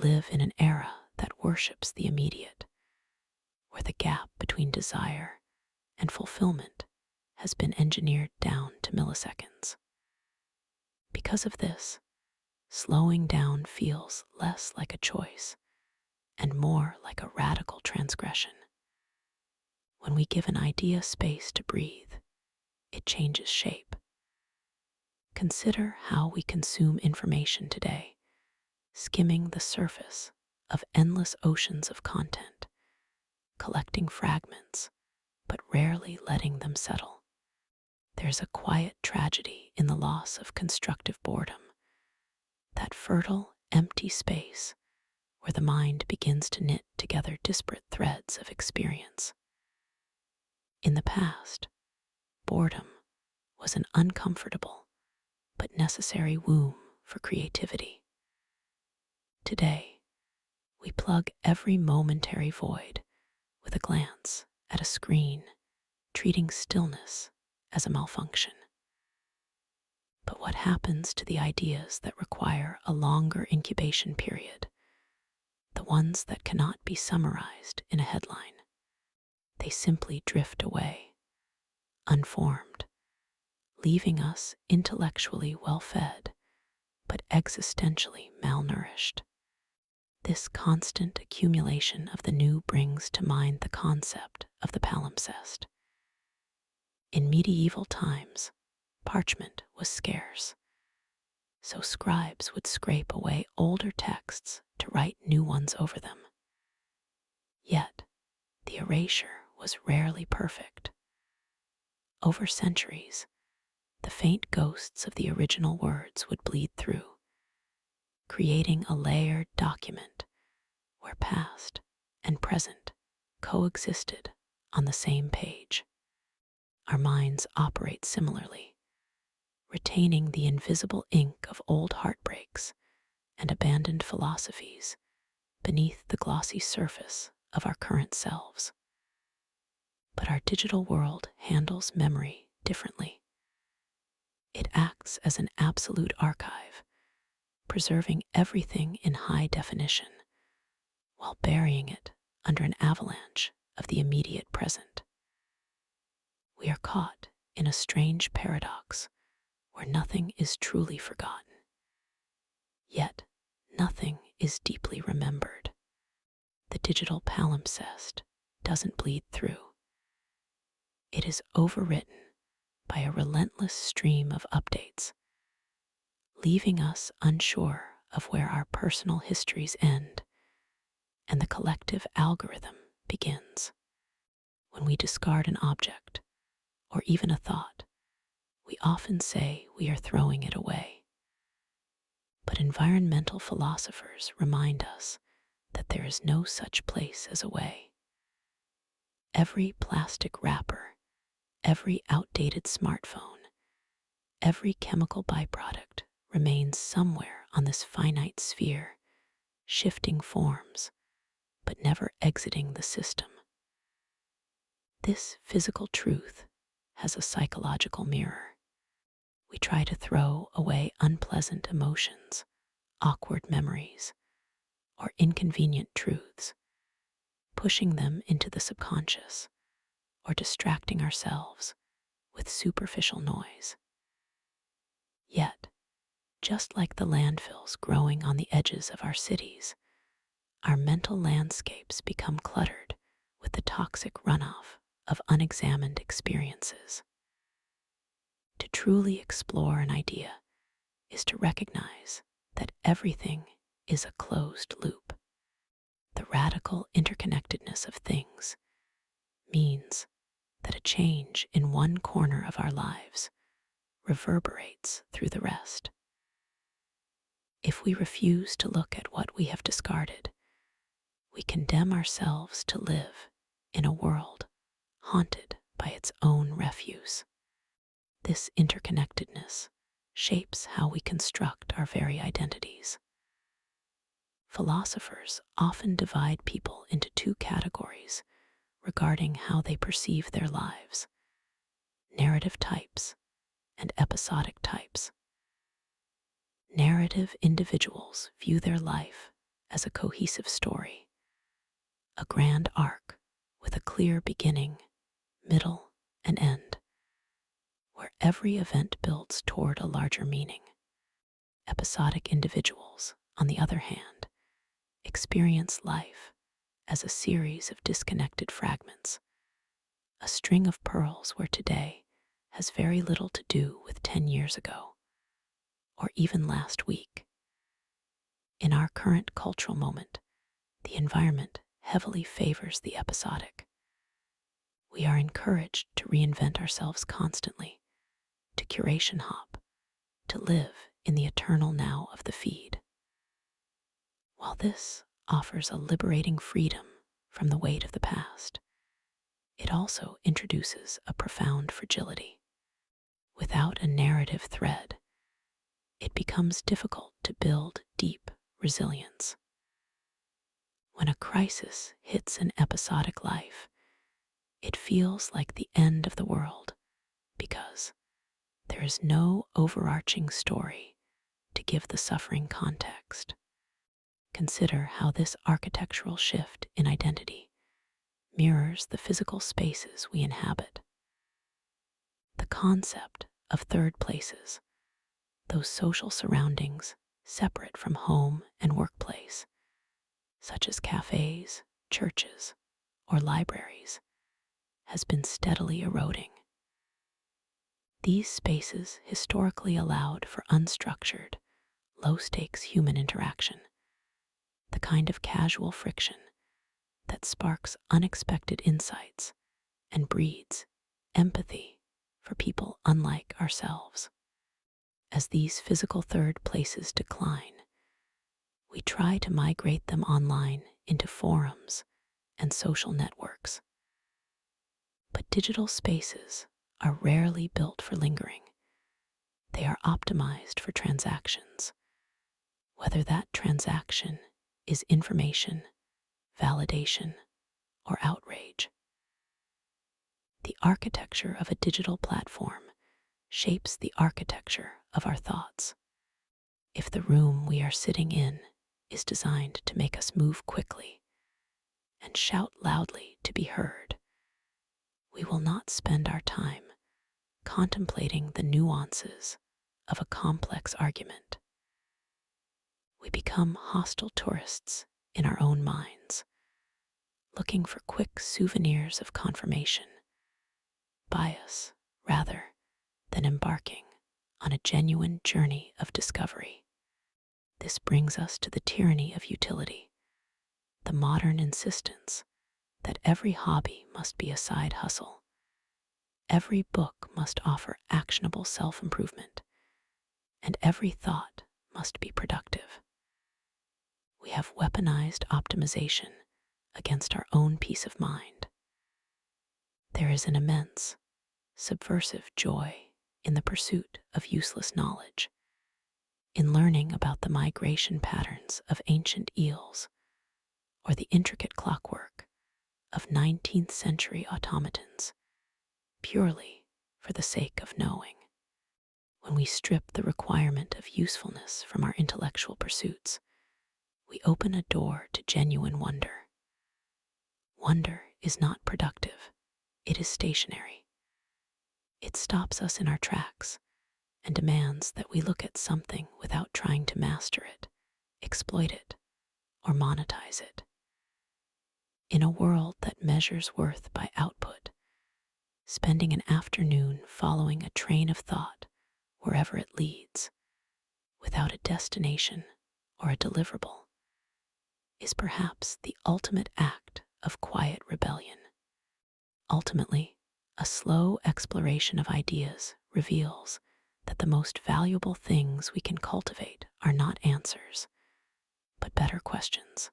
live in an era that worships the immediate, where the gap between desire and fulfillment has been engineered down to milliseconds. Because of this, slowing down feels less like a choice and more like a radical transgression. When we give an idea space to breathe, it changes shape. Consider how we consume information today, skimming the surface of endless oceans of content, collecting fragments, but rarely letting them settle. There's a quiet tragedy in the loss of constructive boredom, that fertile, empty space where the mind begins to knit together disparate threads of experience. In the past, boredom was an uncomfortable but necessary womb for creativity. Today, we plug every momentary void with a glance at a screen, treating stillness as a malfunction. But what happens to the ideas that require a longer incubation period, the ones that cannot be summarized in a headline? They simply drift away, unformed, leaving us intellectually well-fed, but existentially malnourished. This constant accumulation of the new brings to mind the concept of the palimpsest. In medieval times, parchment was scarce, so scribes would scrape away older texts to write new ones over them. Yet, the erasure was rarely perfect. Over centuries, the faint ghosts of the original words would bleed through, creating a layered document where past and present coexisted on the same page. Our minds operate similarly, retaining the invisible ink of old heartbreaks and abandoned philosophies beneath the glossy surface of our current selves. But our digital world handles memory differently. It acts as an absolute archive, preserving everything in high definition, while burying it under an avalanche of the immediate present. We are caught in a strange paradox where nothing is truly forgotten, yet nothing is deeply remembered. The digital palimpsest doesn't bleed through. It is overwritten by a relentless stream of updates, leaving us unsure of where our personal histories end and the collective algorithm begins. When we discard an object or even a thought, we often say we are throwing it away. But environmental philosophers remind us that there is no such place as away. Every plastic wrapper, every outdated smartphone, every chemical byproduct remains somewhere on this finite sphere, shifting forms, but never exiting the system. This physical truth has a psychological mirror. We try to throw away unpleasant emotions, awkward memories, or inconvenient truths, pushing them into the subconscious or distracting ourselves with superficial noise. Yet, just like the landfills growing on the edges of our cities, our mental landscapes become cluttered with the toxic runoff of unexamined experiences. To truly explore an idea is to recognize that everything is a closed loop. The radical interconnectedness of things means that a change in one corner of our lives reverberates through the rest. If we refuse to look at what we have discarded, we condemn ourselves to live in a world haunted by its own refuse. This interconnectedness shapes how we construct our very identities. Philosophers often divide people into two categories regarding how they perceive their lives: narrative types and episodic types. Narrative individuals view their life as a cohesive story, a grand arc with a clear beginning, middle, and end, where every event builds toward a larger meaning. Episodic individuals, on the other hand, experience life as a series of disconnected fragments, a string of pearls where today has very little to do with 10 years ago, or even last week. In our current cultural moment, the environment heavily favors the episodic. We are encouraged to reinvent ourselves constantly, to curation hop, to live in the eternal now of the feed. While this offers a liberating freedom from the weight of the past, it also introduces a profound fragility. Without a narrative thread, it becomes difficult to build deep resilience. When a crisis hits an episodic life, it feels like the end of the world because there is no overarching story to give the suffering context. Consider how this architectural shift in identity mirrors the physical spaces we inhabit. The concept of third places, those social surroundings separate from home and workplace, such as cafes, churches, or libraries, has been steadily eroding. These spaces historically allowed for unstructured, low-stakes human interaction, the kind of casual friction that sparks unexpected insights and breeds empathy for people unlike ourselves. As these physical third places decline, we try to migrate them online into forums and social networks. But digital spaces are rarely built for lingering. They are optimized for transactions, whether that transaction is information, validation, or outrage. The architecture of a digital platform shapes the architecture of our thoughts. If the room we are sitting in is designed to make us move quickly and shout loudly to be heard, we will not spend our time contemplating the nuances of a complex argument. We become hostile tourists in our own minds, looking for quick souvenirs of confirmation, bias, rather than embarking on a genuine journey of discovery. This brings us to the tyranny of utility, the modern insistence that every hobby must be a side hustle, every book must offer actionable self-improvement, and every thought must be productive. We have weaponized optimization against our own peace of mind. There is an immense, subversive joy in the pursuit of useless knowledge, in learning about the migration patterns of ancient eels or the intricate clockwork of 19th century automatons, purely for the sake of knowing. When we strip the requirement of usefulness from our intellectual pursuits, we open a door to genuine wonder. Wonder is not productive, it is stationary. It stops us in our tracks and demands that we look at something without trying to master it, exploit it, or monetize it. In a world that measures worth by output, spending an afternoon following a train of thought wherever it leads, without a destination or a deliverable, is perhaps the ultimate act of quiet rebellion. Ultimately, a slow exploration of ideas reveals that the most valuable things we can cultivate are not answers, but better questions.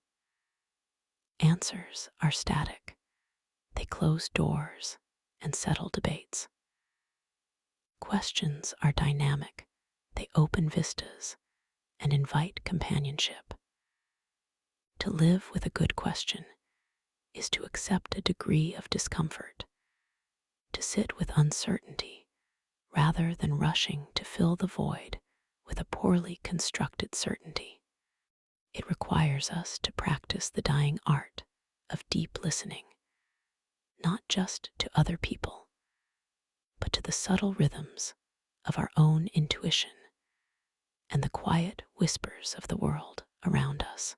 Answers are static. They close doors and settle debates. Questions are dynamic. They open vistas and invite companionship. To live with a good question is to accept a degree of discomfort, to sit with uncertainty rather than rushing to fill the void with a poorly constructed certainty. It requires us to practice the dying art of deep listening, not just to other people, but to the subtle rhythms of our own intuition and the quiet whispers of the world around us.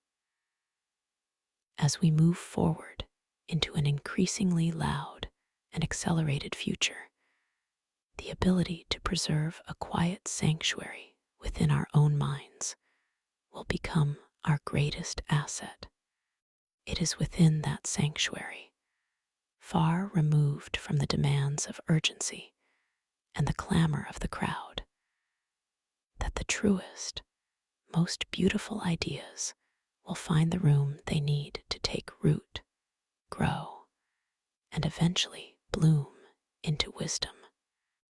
As we move forward into an increasingly loud and accelerated future, the ability to preserve a quiet sanctuary within our own minds will become our greatest asset. It is within that sanctuary, far removed from the demands of urgency and the clamor of the crowd, that the truest, most beautiful ideas will find the room they need to take root, grow, and eventually bloom into wisdom.